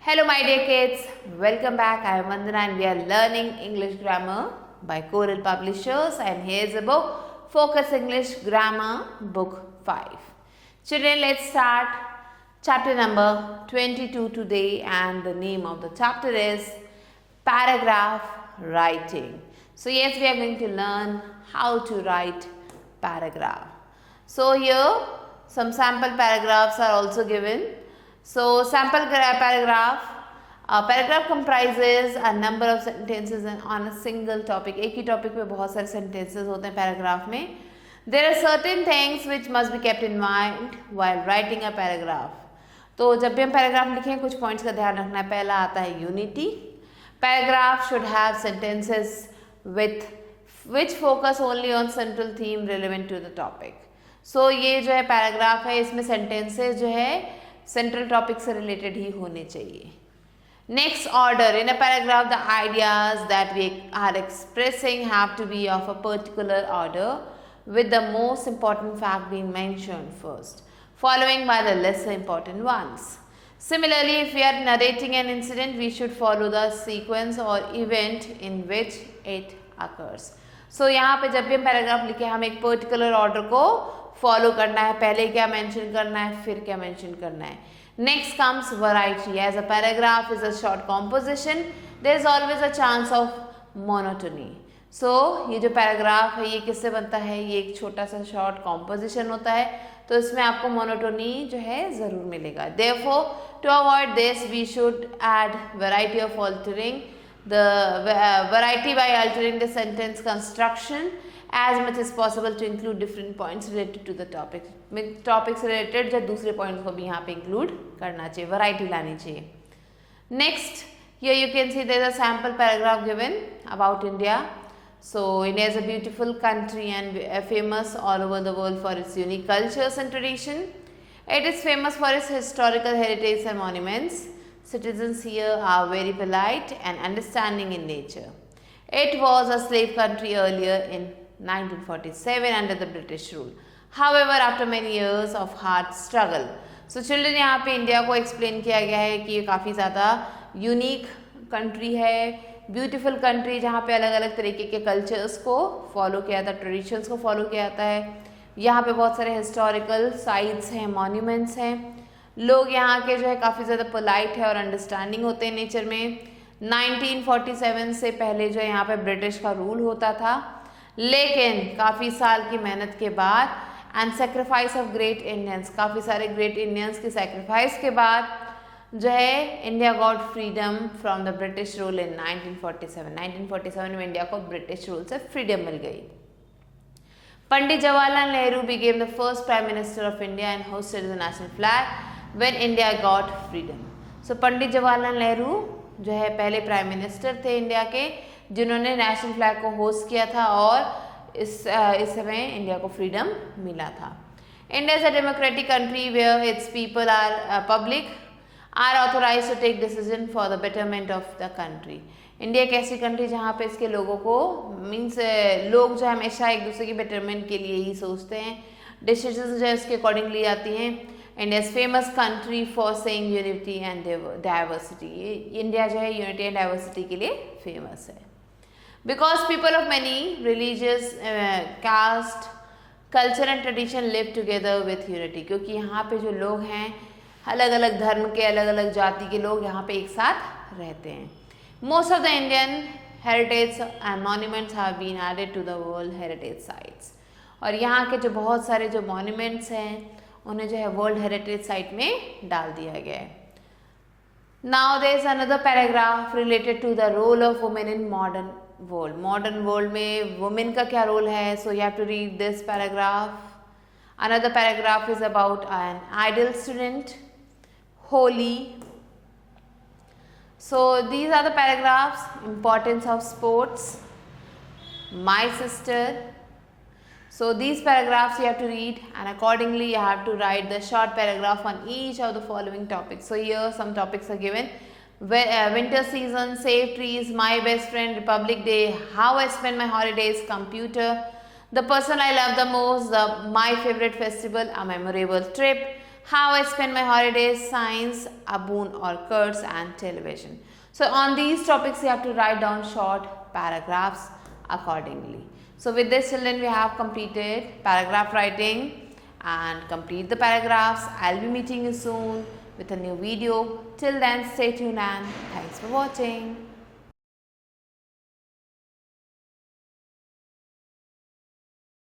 Hello, my dear kids. Welcome back. I am Vandana and we are learning English grammar by Coral Publishers. And here's a book, Focus English Grammar, Book 5. Children, let's start chapter number 22 today, and the name of the chapter is Paragraph Writing. So, yes, we are going to learn how to write paragraph. So, here some sample paragraphs are also given. So, sample paragraph. A paragraph comprises a number of sentences on a single topic. एक ही topic पे बहुत सारे sentences होते हैं paragraph में. There are certain things which must be kept in mind while writing a paragraph. तो जब भी हम paragraph लिखें कुछ points का ध्यान रखना है. पहला आता है unity. Paragraph should have sentences with which focus only on central theme relevant to the topic. So ये जो है paragraph है, इसमें sentences जो है सेंट्रल टॉपिक से रिलेटेड ही होने चाहिए. Next order. In a paragraph the ideas that we are expressing have to be of a particular order with the most important fact being mentioned first, following by the lesser important ones. Similarly, if we are narrating an incident, we should follow the sequence or event in which it occurs. So यहाँ पे जब भी हम paragraph लिखे हम एक particular order को follow करना है. पहले क्या मेंशन करना है, फिर क्या मेंशन करना है. Next comes variety. As a paragraph is a short composition, there is always a chance of monotony. So ये जो पैराग्राफ है ये किससे बनता है, ये एक छोटा सा शॉर्ट कॉम्पोजिशन होता है, तो इसमें आपको मोनोटोनी जो है ज़रूर मिलेगा. Therefore to avoid this we should add variety of altering the variety by altering the sentence construction as much as possible to include different points related to the topic. Topic से related जो दूसरे points को भी यहाँ पे include करना चाहिए, variety लानी चाहिए. Next, here you can see there is a sample paragraph given about India. So India is a beautiful country and famous all over the world for its unique cultures and tradition. It is famous for its historical heritage and monuments. Citizens here are very polite and understanding in nature. It was a slave country earlier in 1947 under the British rule. However, after many years of hard struggle, so children यहाँ पे India को explain किया गया है कि ये काफ़ी ज़्यादा यूनिक कंट्री है, ब्यूटीफुल कंट्री जहाँ पे अलग अलग तरीके के कल्चर्स को फॉलो किया जाता है, ट्रेडिशंस को फॉलो किया जाता है. यहाँ पे बहुत सारे हिस्टोरिकल साइट्स हैं, मॉन्यूमेंट्स हैं. लोग यहाँ के जो है काफ़ी ज़्यादा पोलाइट है और अंडरस्टैंडिंग होते हैं नेचर में. 1947 से पहले जो है यहाँ पे ब्रिटिश का रूल होता था, लेकिन काफ़ी साल की मेहनत के बाद and sacrifice of great Indians, काफ़ी सारे ग्रेट इंडियंस की सेक्रीफाइस के बाद जो है India got freedom from the British rule in 1947. 1947 में इंडिया को ब्रिटिश रूल से फ्रीडम मिल गई. Pandit Jawaharlal Nehru became the first prime minister of India and hosted the national flag when India got freedom. So Pandit Jawaharlal Nehru जो है पहले प्राइम मिनिस्टर थे India के, जिन्होंने नेशनल फ्लैग को होस्ट किया था और इस समय इंडिया को फ्रीडम मिला था. India is a democratic country where its people are public are authorize to take decision for the betterment of the country. India एक ऐसी कंट्री जहाँ पे इसके लोगों को मीन्स लोग जो हमेशा एक दूसरे की बेटरमेंट के लिए ही सोचते हैं, डिसीजन जो है उसके अकॉर्डिंग ली जाती हैं. India is famous country for saying unity and diversity. India जो है यूनिटी एंड डाइवर्सिटी के लिए फेमस है. Because people of many religious caste culture and tradition live together with unity. क्योंकि यहाँ पे जो लोग हैं अलग अलग धर्म के, अलग अलग जाति के लोग यहाँ पे एक साथ रहते हैं. Most of the Indian heritage and monuments have been added to the World Heritage Sites. और यहाँ के जो बहुत सारे जो monuments हैं उन्हें जो है World Heritage Site में डाल दिया गया है. Now there is another paragraph related to the role of women in modern world. Modern world में women का क्या role है? So you have to read this paragraph. Another paragraph is about an ideal student, Holy. So these are the paragraphs. Importance of sports, my sister. So these paragraphs you have to read, and accordingly you have to write the short paragraph on each of the following topics. So here some topics are given. Winter season, save trees, my best friend, Republic Day, how I spend my holidays, computer, the person I love the most, my favorite festival, a memorable trip, how I spend my holidays, science, a boon or curse, and television. So on these topics you have to write down short paragraphs accordingly. So with this children, we have completed paragraph writing and complete the paragraphs. I'll be meeting you soon with a new video. Till then, stay tuned and thanks for watching.